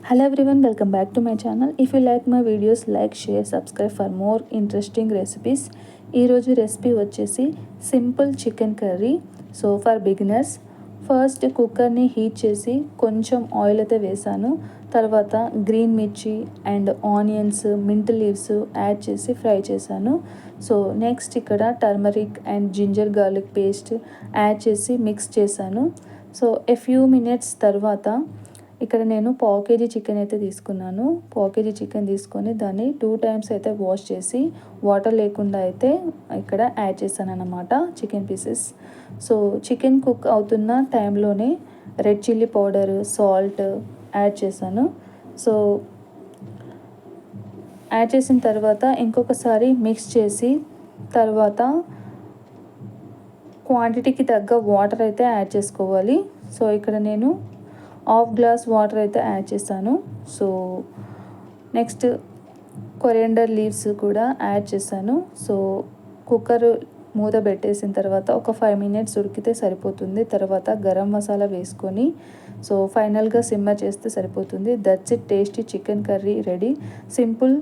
Hello everyone, welcome back to my channel. If you like my videos, like, share, subscribe for more interesting recipes. ఈ రోజు recipe వచ్చేసి simple chicken curry. So for beginners, first కుక్కర్ని heat చేసి కొంచెం oil అయితే వేసాను. తర్వాత green మిర్చి and onions, mint leaves add చేసి ఫ్రై చేశాను. సో నెక్స్ట్ ఇక్కడ turmeric and ginger garlic paste add చేసి మిక్స్ చేశాను. సో ఎ ఫ్యూ మినిట్స్ తర్వాత ఇక్కడ నేను పావు కేజీ చికెన్ అయితే తీసుకున్నాను. పావు కేజీ చికెన్ తీసుకొని దాన్ని 2 టైమ్స్ అయితే వాష్ చేసి వాటర్ లేకుండా అయితే ఇక్కడ యాడ్ చేశాను అన్నమాట chicken pieces. So chicken cook అవుతున్న టైంలోనే red chilli powder, salt add చేశాను. సో యాడ్ చేసిన తర్వాత ఇంకొకసారి మిక్స్ చేసి తర్వాత క్వాంటిటీకి తగ్గ వాటర్ అయితే యాడ్ చేసుకోవాలి. సో ఇక్కడ నేను హాఫ్ గ్లాస్ వాటర్ అయితే యాడ్ చేశాను. సో నెక్స్ట్ కొరియండర్ లీవ్స్ కూడా యాడ్ చేశాను. సో కుక్కర్ మూత పెట్టేసిన తర్వాత ఒక 5 మినిట్స్ ఉడికితే సరిపోతుంది. తర్వాత గరం మసాలా వేసుకొని సో ఫైనల్గా సిమ్మర్ చేస్తే సరిపోతుంది. That's it, tasty chicken curry ready. Simple.